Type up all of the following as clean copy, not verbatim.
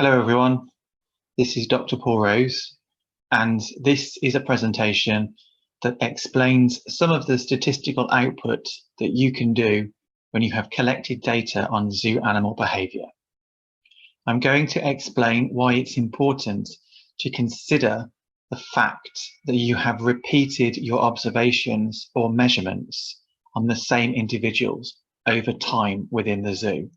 Hello everyone, this is Dr. Paul Rose, and this is a presentation that explains some of the statistical output that you can do when you have collected data on zoo animal behaviour. I'm going to explain why it's important to consider the fact that you have repeated your observations or measurements on the same individuals over time within the zoo.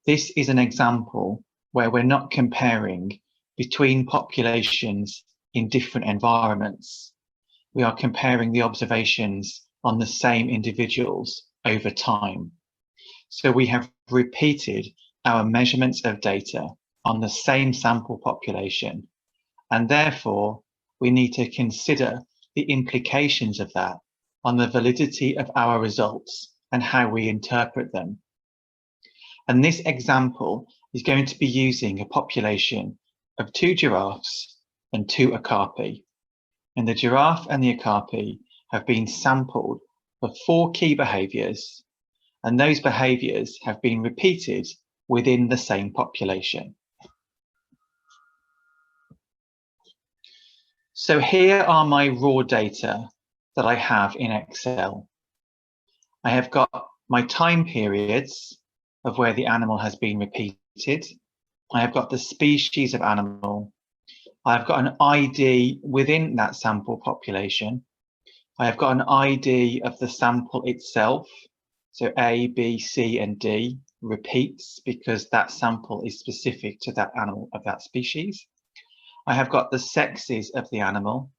This is an example where we're not comparing between populations in different environments. We are comparing the observations on the same individuals over time. So we have repeated our measurements of data on the same sample population, and therefore we need to consider the implications of that on the validity of our results and how we interpret them. And this example is going to be using a population of 2 giraffes and 2 okapi. And the giraffe and the okapi have been sampled for 4 key behaviours, and those behaviours have been repeated within the same population. So here are my raw data that I have in Excel. I have got my time periods of where the animal has been repeated. I have got the species of animal. I've got an ID within that sample population. I have got an ID of the sample itself. So A, B, C, and D repeats because that sample is specific to that animal of that species. I have got the sexes of the animal.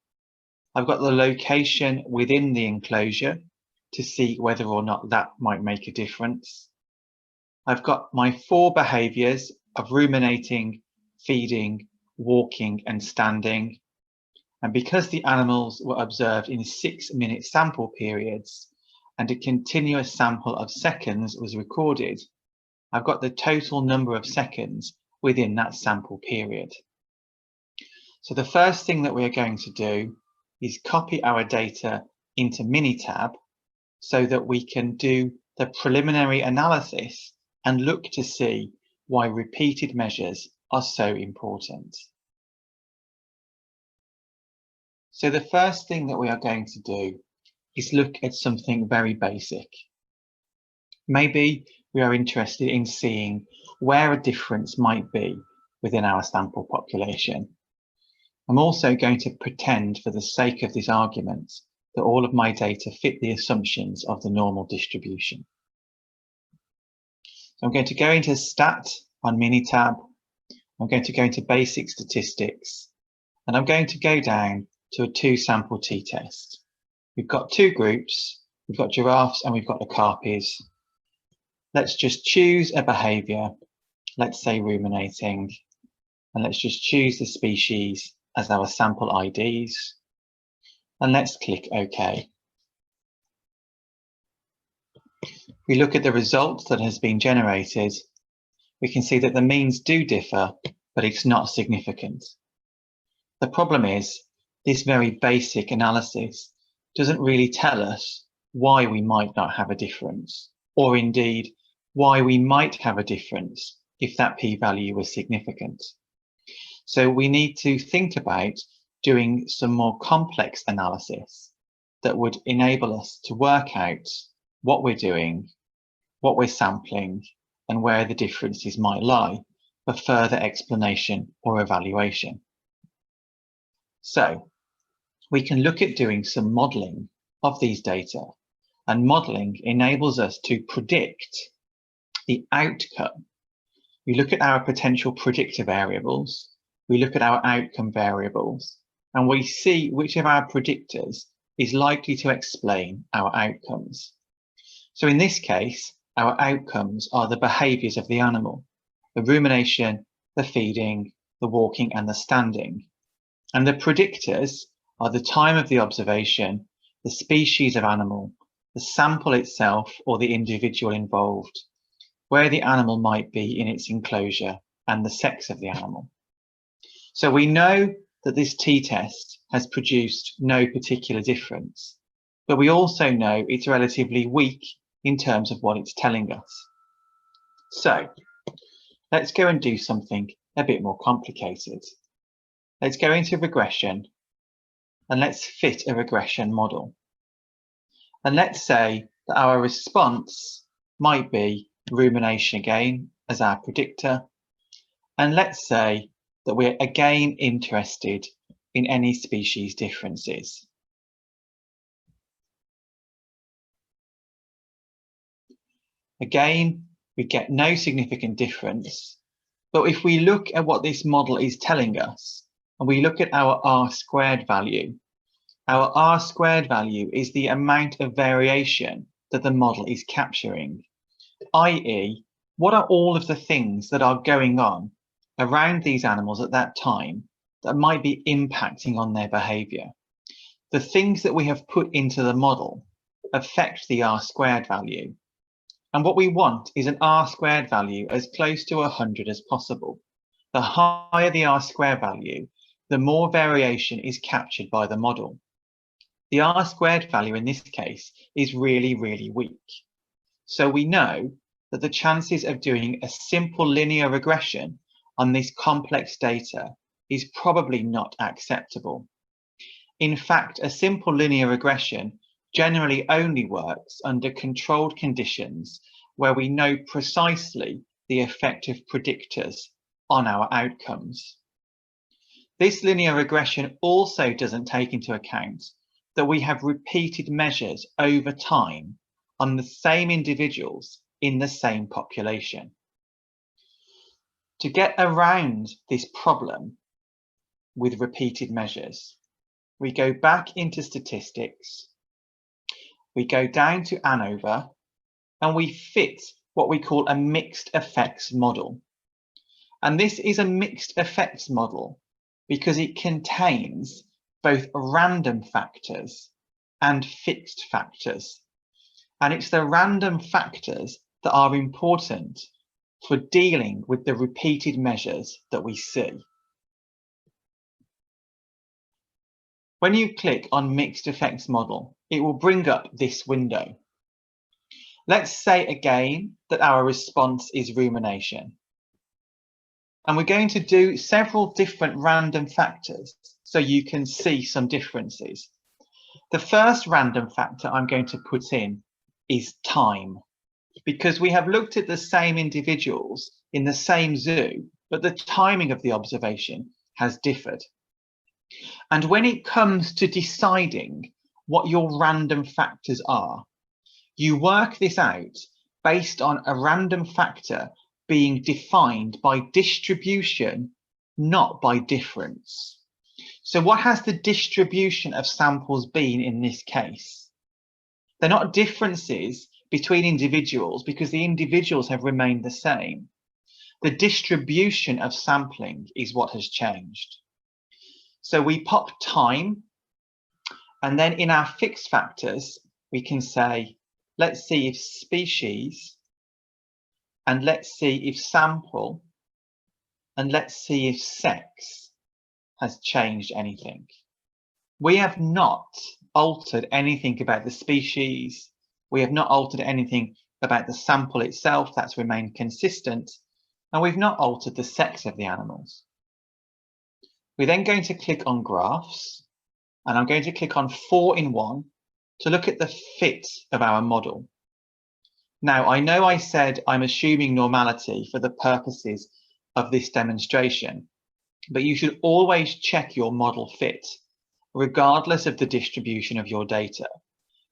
I've got the location within the enclosure to see whether or not that might make a difference. I've got my 4 behaviours of ruminating, feeding, walking, and standing. And because the animals were observed in 6-minute sample periods and a continuous sample of seconds was recorded, I've got the total number of seconds within that sample period. So the first thing that we are going to do is copy our data into Minitab so that we can do the preliminary analysis and look to see why repeated measures are so important. So the first thing that we are going to do is look at something very basic. Maybe we are interested in seeing where a difference might be within our sample population. I'm also going to pretend, for the sake of this argument, that all of my data fit the assumptions of the normal distribution. So I'm going to go into Stat on Minitab. I'm going to go into Basic Statistics, and I'm going to go down to a 2-sample t-test. We've got 2 groups. We've got giraffes and we've got okapis. Let's just choose a behaviour. Let's say ruminating, and let's just choose the species as our sample IDs, and let's click OK. We look at the result that has been generated. We can see that the means do differ, but it's not significant. The problem is, this very basic analysis doesn't really tell us why we might not have a difference, or indeed why we might have a difference if that p-value was significant. So we need to think about doing some more complex analysis that would enable us to work out what we're doing, what we're sampling, and where the differences might lie for further explanation or evaluation. So we can look at doing some modelling of these data, and modelling enables us to predict the outcome. We look at our potential predictor variables, we look at our outcome variables, and we see which of our predictors is likely to explain our outcomes. So in this case, our outcomes are the behaviours of the animal, the rumination, the feeding, the walking, and the standing. And the predictors are the time of the observation, the species of animal, the sample itself or the individual involved, where the animal might be in its enclosure, and the sex of the animal. So we know that this t-test has produced no particular difference, but we also know it's relatively weak in terms of what it's telling us. So let's go and do something a bit more complicated. Let's go into regression and let's fit a regression model. And let's say that our response might be rumination again as our predictor. And let's say that we're again interested in any species differences. Again, we get no significant difference. But if we look at what this model is telling us, and we look at our R² value, our R² value is the amount of variation that the model is capturing, i.e., what are all of the things that are going on around these animals at that time that might be impacting on their behaviour. The things that we have put into the model affect the R² value. And what we want is an R² value as close to 100 as possible. The higher the R² value, the more variation is captured by the model. The R² value in this case is really, really weak. So we know that the chances of doing a simple linear regression on this complex data is probably not acceptable. In fact, a simple linear regression generally only works under controlled conditions where we know precisely the effect of predictors on our outcomes. This linear regression also doesn't take into account that we have repeated measures over time on the same individuals in the same population. To get around this problem with repeated measures, we go back into statistics, we go down to Anova, and we fit what we call a mixed effects model. And this is a mixed effects model because it contains both random factors and fixed factors. And it's the random factors that are important for dealing with the repeated measures that we see. When you click on Mixed Effects Model, it will bring up this window. Let's say again that our response is rumination. And we're going to do several different random factors so you can see some differences. The first random factor I'm going to put in is time, because we have looked at the same individuals in the same zoo, but the timing of the observation has differed. And when it comes to deciding what your random factors are, you work this out based on a random factor being defined by distribution, not by difference. So what has the distribution of samples been in this case? They're not differences between individuals because the individuals have remained the same. The distribution of sampling is what has changed. So we pop time, and then in our fixed factors, we can say, let's see if species, and let's see if sample, and let's see if sex has changed anything. We have not altered anything about the species. We have not altered anything about the sample itself. That's remained consistent. And we've not altered the sex of the animals. We're then going to click on graphs, and I'm going to click on 4-in-1 to look at the fit of our model. Now, I know I said I'm assuming normality for the purposes of this demonstration, but you should always check your model fit, regardless of the distribution of your data,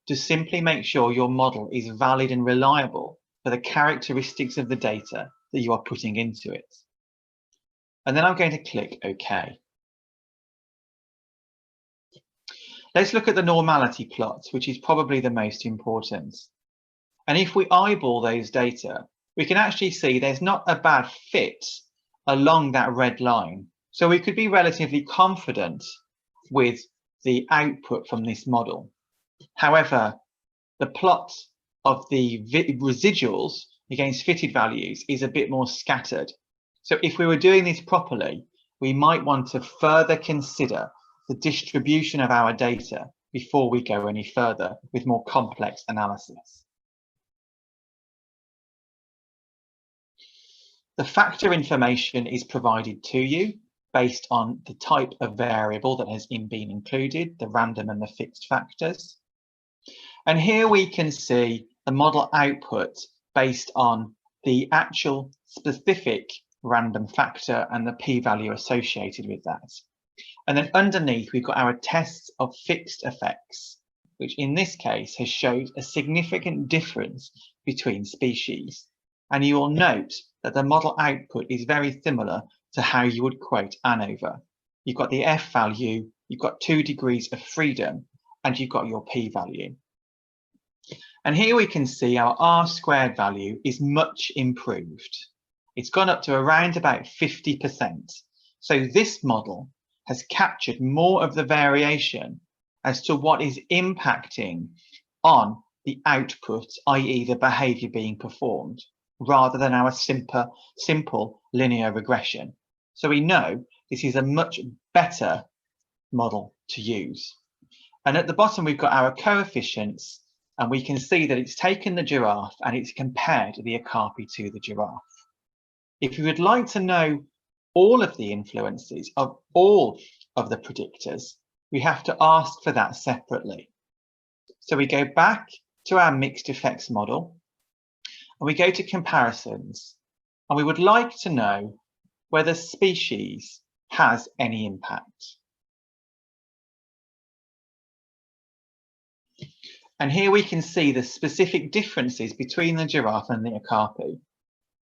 to simply make sure your model is valid and reliable for the characteristics of the data that you are putting into it. And then I'm going to click OK. Let's look at the normality plot, which is probably the most important. And if we eyeball those data, we can actually see there's not a bad fit along that red line. So we could be relatively confident with the output from this model. However, the plot of the residuals against fitted values is a bit more scattered. So if we were doing this properly, we might want to further consider the distribution of our data before we go any further with more complex analysis. The factor information is provided to you based on the type of variable that has been included, the random and the fixed factors. And here we can see the model output based on the actual specific random factor and the p-value associated with that. And then underneath, we've got our tests of fixed effects, which in this case has showed a significant difference between species. And you will note that the model output is very similar to how you would quote Anova. You've got the F value, you've got 2 degrees of freedom, and you've got your p-value. And here we can see our R² value is much improved. It's gone up to around about 50%. So this model has captured more of the variation as to what is impacting on the output, i.e. the behaviour being performed, rather than our simple linear regression. So we know this is a much better model to use. And at the bottom, we've got our coefficients, and we can see that it's taken the giraffe and it's compared the okapi to the giraffe. If you would like to know all of the influences of all of the predictors, we have to ask for that separately. So we go back to our mixed effects model and we go to comparisons, and we would like to know whether species has any impact. And here we can see the specific differences between the giraffe and the okapi.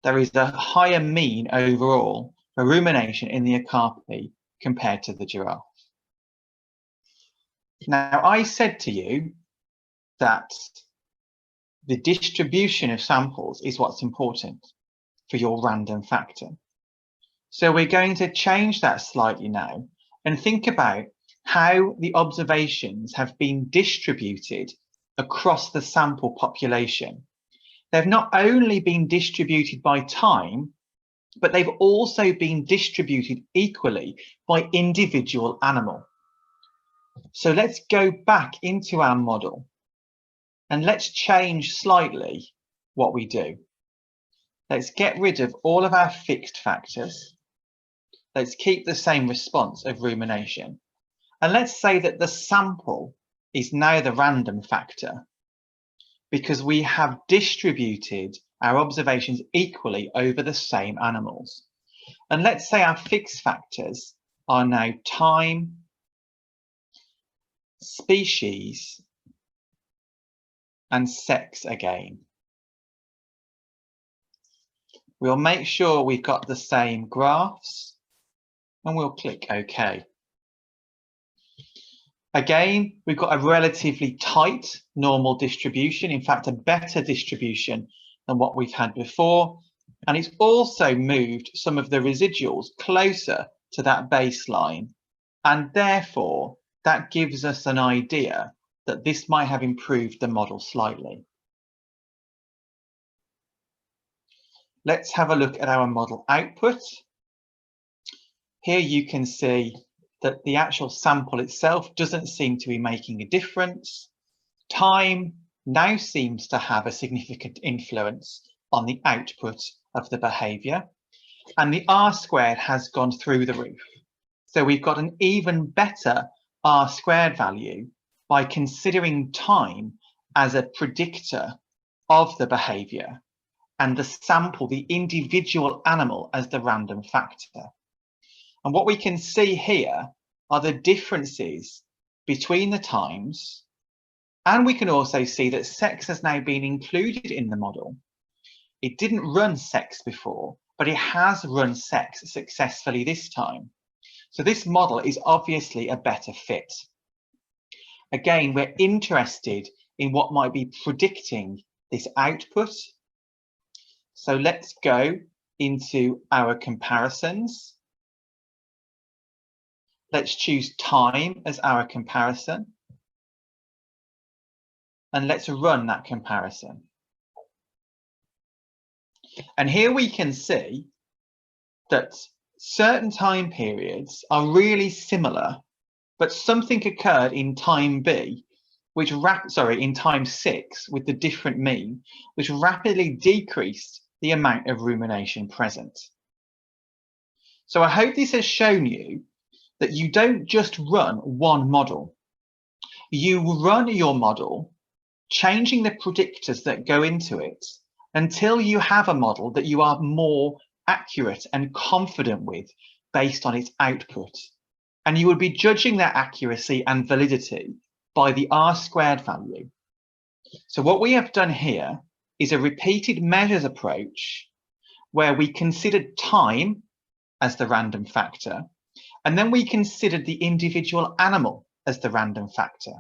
There is a higher mean overall for rumination in the okapi compared to the giraffe. Now, I said to you that the distribution of samples is what's important for your random factor. So we're going to change that slightly now and think about how the observations have been distributed across the sample population. They've not only been distributed by time, but they've also been distributed equally by individual animal. So let's go back into our model and let's change slightly what we do. Let's get rid of all of our fixed factors. Let's keep the same response of rumination. And let's say that the sample is now the random factor, because we have distributed our observations equally over the same animals. And let's say our fixed factors are now time, species, and sex again. We'll make sure we've got the same graphs and we'll click OK. Again, we've got a relatively tight normal distribution, in fact, a better distribution than what we've had before. And it's also moved some of the residuals closer to that baseline. And therefore, that gives us an idea that this might have improved the model slightly. Let's have a look at our model output. Here you can see that the actual sample itself doesn't seem to be making a difference. Time now seems to have a significant influence on the output of the behaviour, and the R² has gone through the roof. So we've got an even better R² value by considering time as a predictor of the behaviour and the sample, the individual animal, as the random factor. And what we can see here are the differences between the times, and we can also see that sex has now been included in the model. It didn't run sex before, but it has run sex successfully this time. So this model is obviously a better fit. Again, we're interested in what might be predicting this output. So let's go into our comparisons. Let's choose time as our comparison. And let's run that comparison. And here we can see that certain time periods are really similar, but something occurred in time B, in time 6 with the different mean, which rapidly decreased the amount of rumination present. So I hope this has shown you that you don't just run one model. You run your model, changing the predictors that go into it until you have a model that you are more accurate and confident with based on its output. And you would be judging that accuracy and validity by the R-squared value. So what we have done here is a repeated measures approach where we considered time as the random factor, and then we considered the individual animal as the random factor.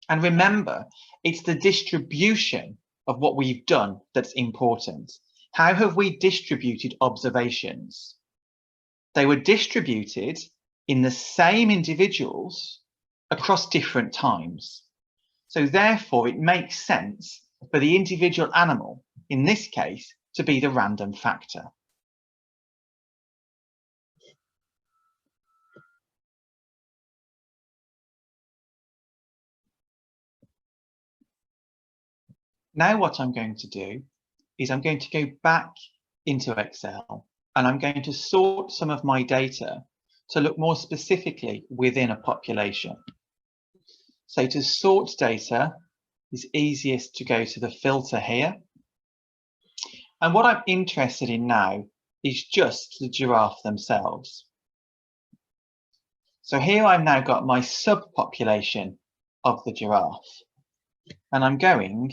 And remember, it's the distribution of what we've done that's important. How have we distributed observations? They were distributed in the same individuals across different times. So therefore, it makes sense for the individual animal, in this case, to be the random factor. Now what I'm going to do is I'm going to go back into Excel and I'm going to sort some of my data to look more specifically within a population. So to sort data, it's easiest to go to the filter here. And what I'm interested in now is just the giraffe themselves. So here I've now got my subpopulation of the giraffe, and I'm going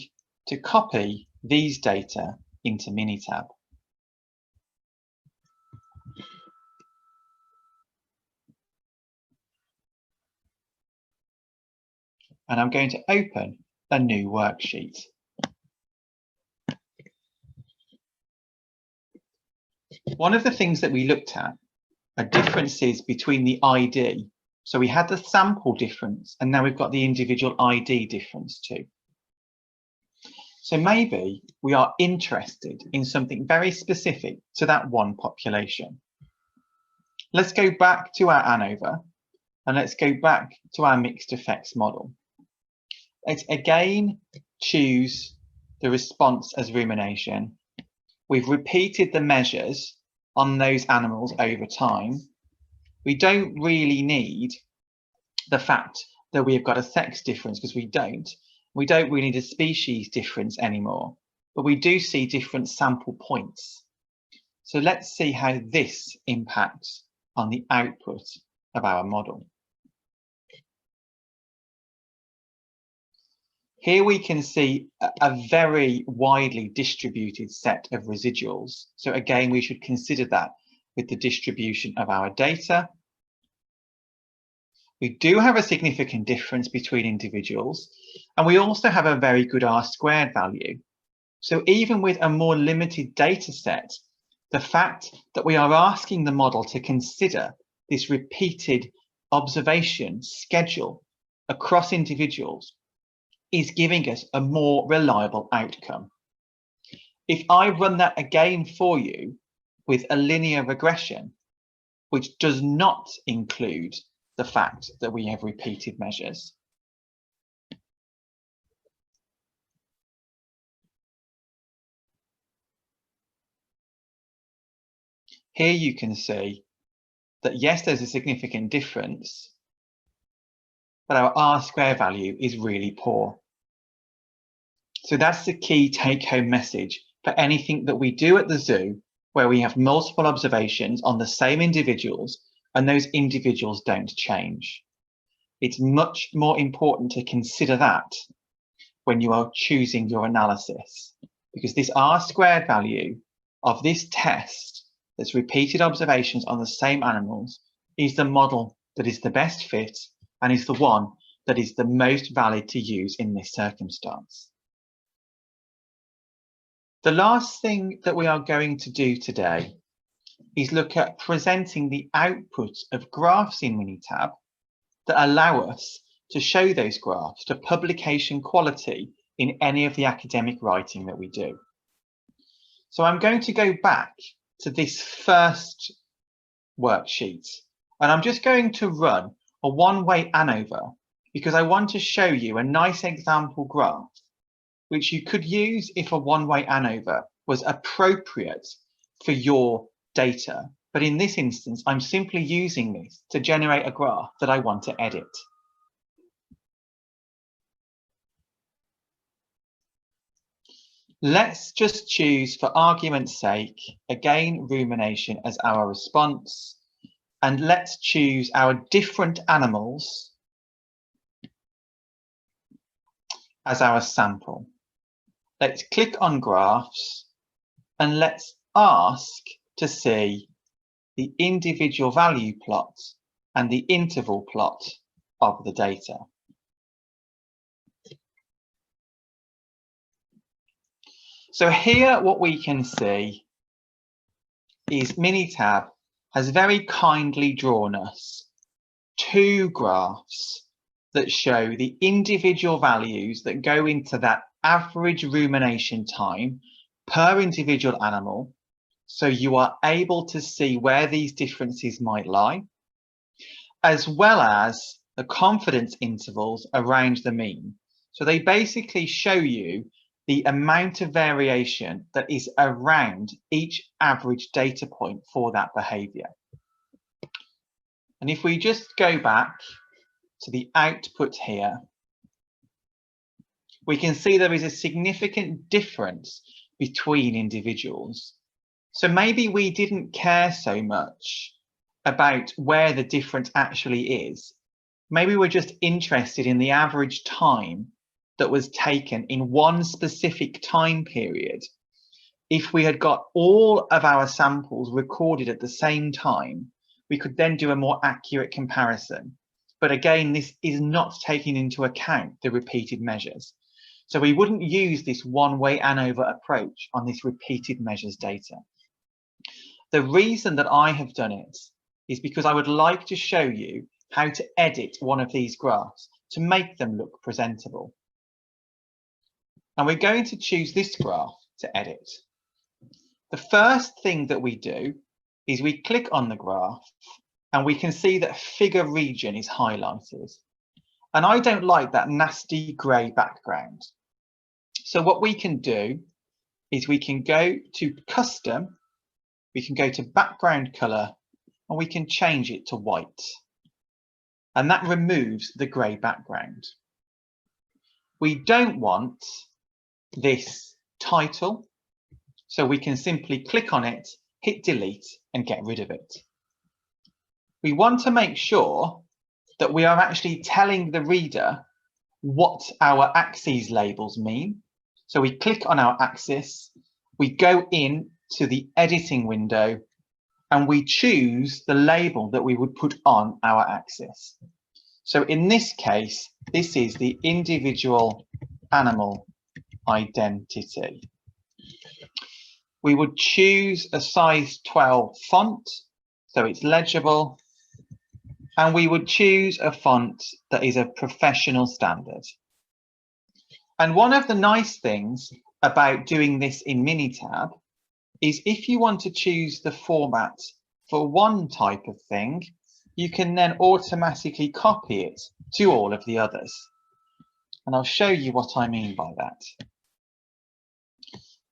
to copy these data into Minitab. And I'm going to open a new worksheet. One of the things that we looked at are differences between the ID. So we had the sample difference, and now we've got the individual ID difference too. So maybe we are interested in something very specific to that one population. Let's go back to our Anova, and let's go back to our mixed effects model. Let's again choose the response as rumination. We've repeated the measures on those animals over time. We don't really need the fact that we've got a sex difference, because we don't. We don't really need a species difference anymore, but we do see different sample points. So let's see how this impacts on the output of our model. Here we can see a very widely distributed set of residuals. So again, we should consider that with the distribution of our data. We do have a significant difference between individuals, and we also have a very good R-squared value. So even with a more limited data set, the fact that we are asking the model to consider this repeated observation schedule across individuals is giving us a more reliable outcome. If I run that again for you with a linear regression, which does not include the fact that we have repeated measures, here you can see that yes, there's a significant difference, but our R-square value is really poor. So that's the key take-home message for anything that we do at the zoo, where we have multiple observations on the same individuals and those individuals don't change. It's much more important to consider that when you are choosing your analysis, because this R-squared value of this test that's repeated observations on the same animals is the model that is the best fit and is the one that is the most valid to use in this circumstance. The last thing that we are going to do today is look at presenting the output of graphs in Minitab that allow us to show those graphs to publication quality in any of the academic writing that we do. So I'm going to go back to this first worksheet, and I'm just going to run a one-way Anova because I want to show you a nice example graph which you could use if a one-way Anova was appropriate for your data. But in this instance, I'm simply using this to generate a graph that I want to edit. Let's just choose, for argument's sake, again, rumination as our response. And let's choose our different animals as our sample. Let's click on graphs and let's ask to see the individual value plot and the interval plot of the data. So here what we can see is Minitab has very kindly drawn us two graphs that show the individual values that go into that average rumination time per individual animal, so you are able to see where these differences might lie, as well as the confidence intervals around the mean. So they basically show you the amount of variation that is around each average data point for that behaviour. And if we just go back to the output here, we can see there is a significant difference between individuals. So maybe we didn't care so much about where the difference actually is. Maybe we're just interested in the average time that was taken in one specific time period. If we had got all of our samples recorded at the same time, we could then do a more accurate comparison. But again, this is not taking into account the repeated measures. So we wouldn't use this one-way Anova approach on this repeated measures data. The reason that I have done it is because I would like to show you how to edit one of these graphs to make them look presentable. And we're going to choose this graph to edit. The first thing that we do is we click on the graph and we can see that figure region is highlighted. And I don't like that nasty grey background. So what we can do is we can go to custom, we can go to background color, and we can change it to white. And that removes the grey background. We don't want this title, so we can simply click on it, hit delete, and get rid of it. We want to make sure that we are actually telling the reader what our axes labels mean. So we click on our axis, we go in to the editing window, and we choose the label that we would put on our axis. So in this case, this is the individual animal identity. We would choose a size 12 font, so it's legible, and we would choose a font that is a professional standard. And one of the nice things about doing this in Minitab is if you want to choose the format for one type of thing, you can then automatically copy it to all of the others. And I'll show you what I mean by that.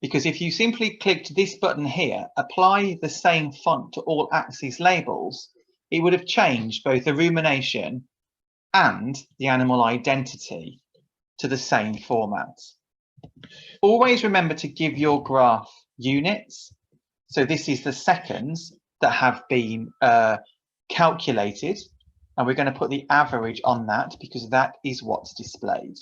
Because if you simply clicked this button here, apply the same font to all axis labels, it would have changed both the rumination and the animal identity to the same format. Always remember to give your graph units. So this is the seconds that have been calculated, and we're going to put the average on that because that is what's displayed.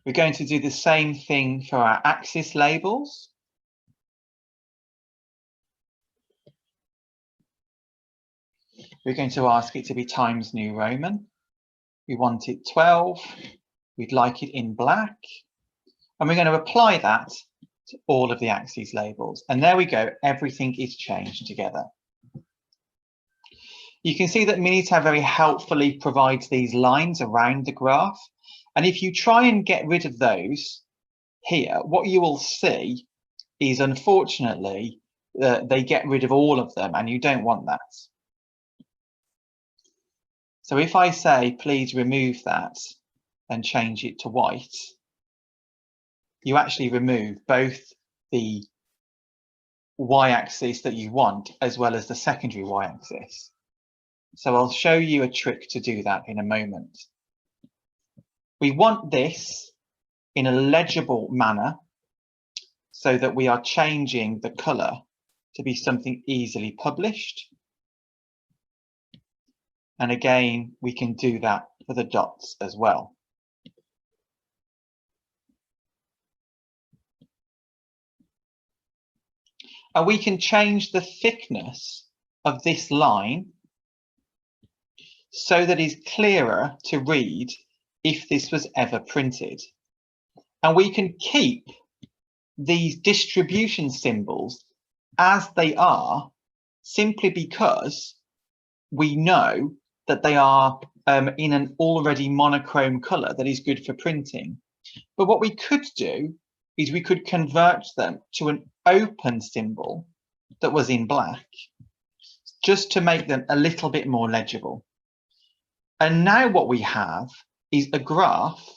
We're going to do the same thing for our axis labels. We're going to ask it to be Times New Roman. We want it 12. We'd like it in black. And we're going to apply that to all of the axis labels. And there we go. Everything is changed together. You can see that Minitab very helpfully provides these lines around the graph. And if you try and get rid of those here, what you will see is, unfortunately, they get rid of all of them, and you don't want that. So if I say, please remove that and change it to white, you actually remove both the y-axis that you want as well as the secondary y-axis. So I'll show you a trick to do that in a moment. We want this in a legible manner so that we are changing the color to be something easily published. And again, we can do that for the dots as well. And we can change the thickness of this line so that it's clearer to read if this was ever printed. And we can keep these distribution symbols as they are simply because we know that they are in an already monochrome color that is good for printing. But what we could do is we could convert them to an open symbol that was in black, just to make them a little bit more legible. And now what we have is a graph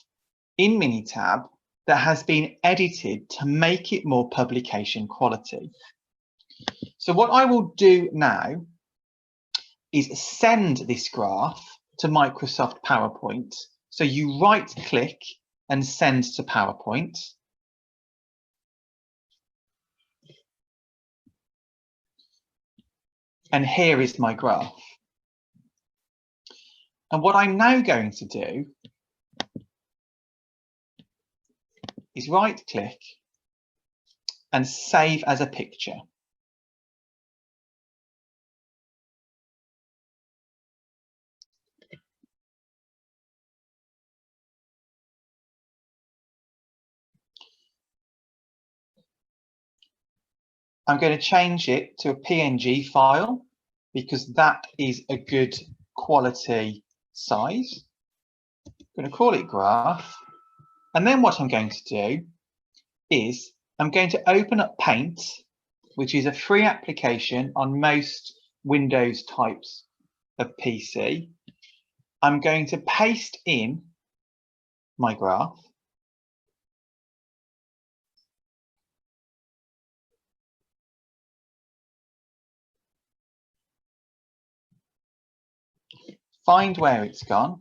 in Minitab that has been edited to make it more publication quality. So what I will do now is send this graph to Microsoft PowerPoint. So you right click and send to PowerPoint. And here is my graph. And what I'm now going to do is right click and save as a picture. I'm going to change it to a PNG file because that is a good quality size. I'm going to call it graph. And then what I'm going to do is I'm going to open up Paint, which is a free application on most Windows types of PC. I'm going to paste in my graph. Find where it's gone.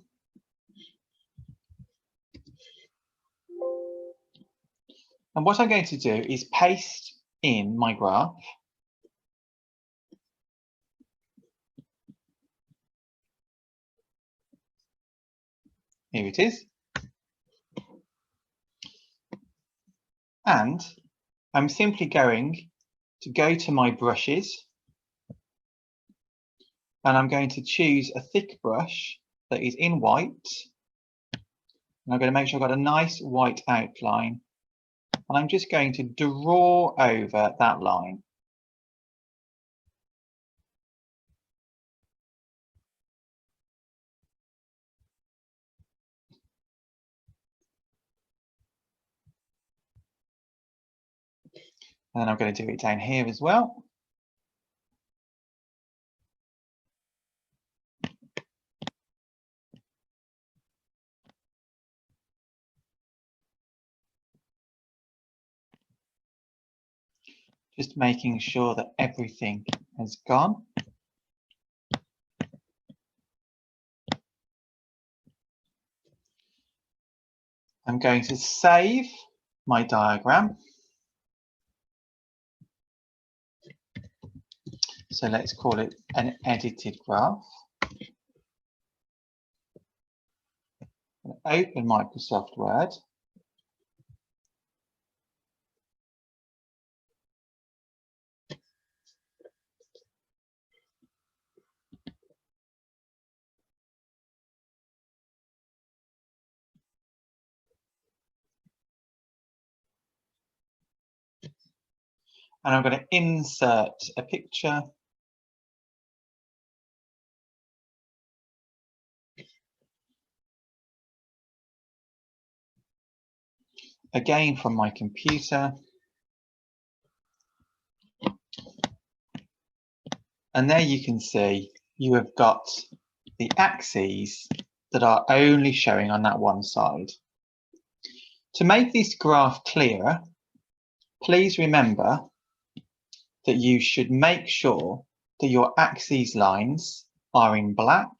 And what I'm going to do is paste in my graph. Here it is. And I'm simply going to go to my brushes. And I'm going to choose a thick brush that is in white. And I'm going to make sure I've got a nice white outline. And I'm just going to draw over that line. And then I'm going to do it down here as well. Just making sure that everything has gone. I'm going to save my diagram. So let's call it an edited graph. Open Microsoft Word. And I'm going to insert a picture. Again from my computer. And there you can see you have got the axes that are only showing on that one side. To make this graph clearer, please remember that you should make sure that your axes lines are in black,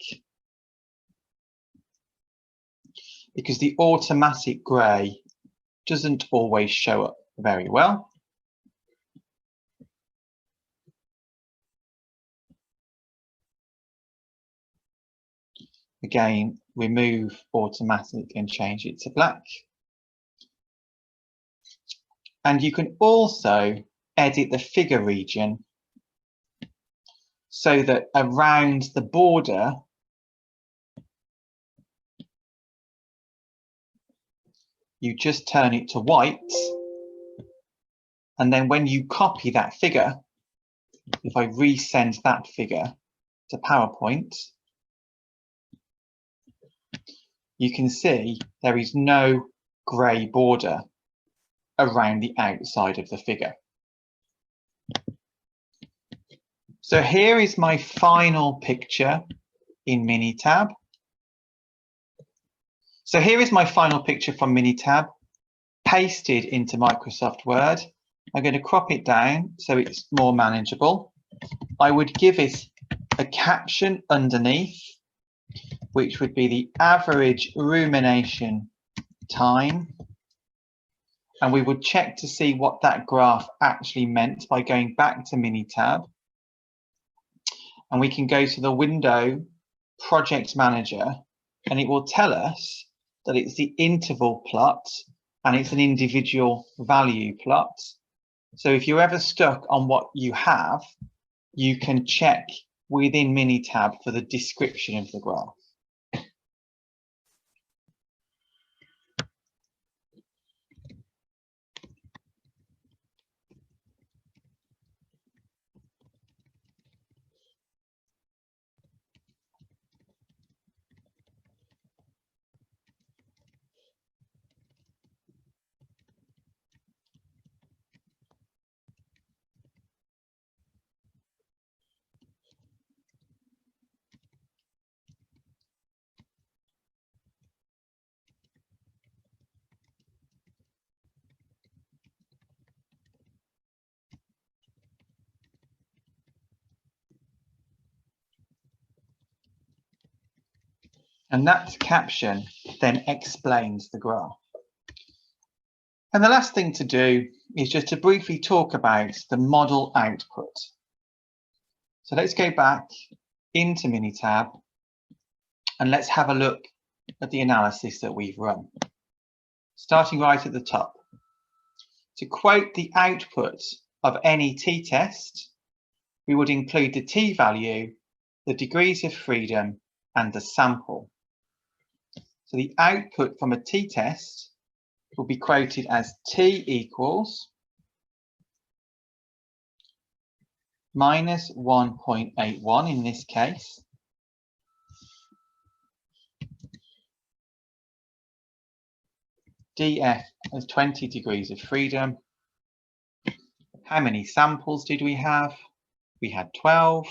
because the automatic grey doesn't always show up very well. Again, remove automatic and change it to black. And you can also edit the figure region so that around the border you just turn it to white, and then when you copy that figure, if I resend that figure to PowerPoint, you can see there is no grey border around the outside of the figure. So here is my final picture in Minitab. So here is my final picture from Minitab, pasted into Microsoft Word. I'm going to crop it down so it's more manageable. I would give it a caption underneath, which would be the average rumination time. And we would check to see what that graph actually meant by going back to Minitab. And we can go to the window Project Manager, and it will tell us that it's the interval plot and it's an individual value plot. So if you're ever stuck on what you have, you can check within Minitab for the description of the graph. And that caption then explains the graph. And the last thing to do is just to briefly talk about the model output. So let's go back into Minitab and let's have a look at the analysis that we've run. Starting right at the top. To quote the output of any t-test, we would include the t-value, the degrees of freedom, and the sample. So the output from a t-test will be quoted as t equals minus 1.81 in this case, df as 20 degrees of freedom. How many samples did we have? We had 12.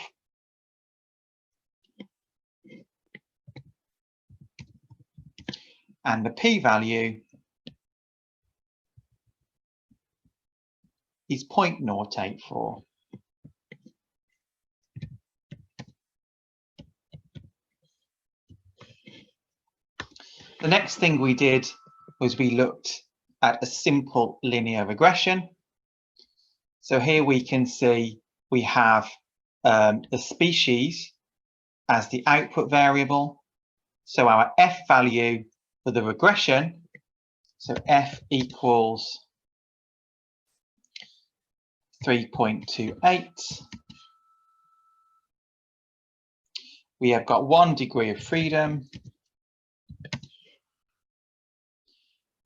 And the p-value is 0.084. The next thing we did was we looked at a simple linear regression. So here we can see we have the species as the output variable. So our f value for the regression, so f equals 3.28. We have got 1 degree of freedom.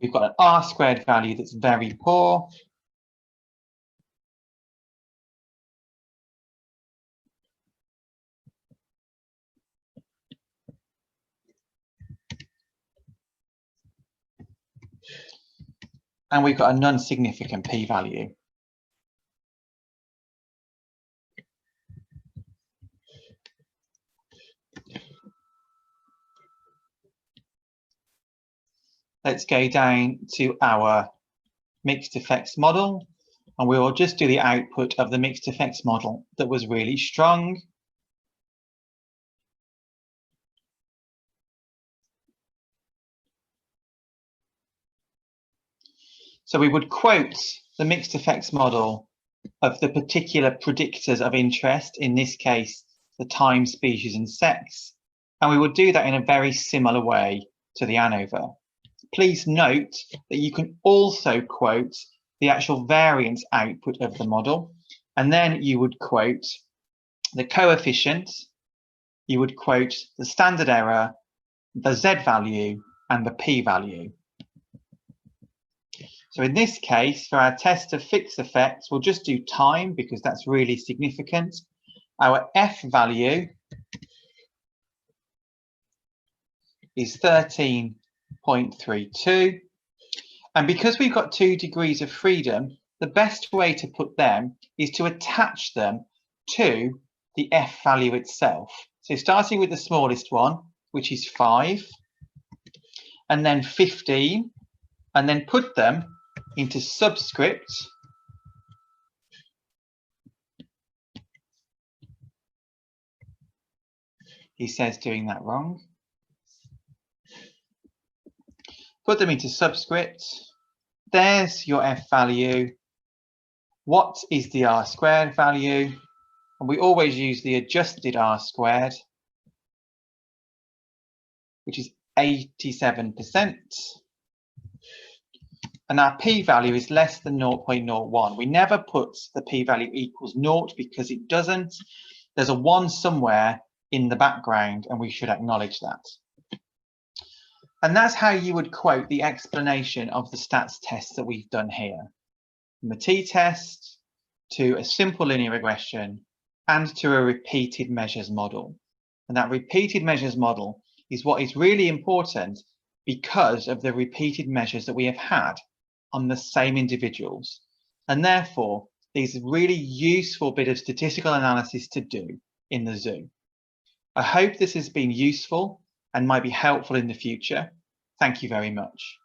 We've got an R² value that's very poor. And we've got a non-significant p-value. let's go down to our mixed effects model, and we will just do the output of the mixed effects model that was really strong. So we would quote the mixed effects model of the particular predictors of interest, in this case, the time, species, and sex. And we would do that in a very similar way to the Anova. Please note that you can also quote the actual variance output of the model, and then you would quote the coefficient, you would quote the standard error, the Z value, and the P value. So in this case, for our test of fixed effects, we'll just do time because that's really significant. Our F value is 13.32. And because we've got 2 degrees of freedom, the best way to put them is to attach them to the F value itself. So starting with the smallest one, which is 5, and then 15, and then put them into subscript he says doing that wrong. Put them into subscript. There's your F value. What is the R squared value? And we always use the adjusted R squared, which is 87%. And our p-value is less than 0.01. We never put the p-value equals 0 because it doesn't. There's a 1 somewhere in the background, and we should acknowledge that. And that's how you would quote the explanation of the stats test that we've done here. From the t-test to a simple linear regression and to a repeated measures model. And that repeated measures model is what is really important because of the repeated measures that we have had on the same individuals. And therefore, these are really useful bit of statistical analysis to do in the zoo. I hope this has been useful and might be helpful in the future. Thank you very much.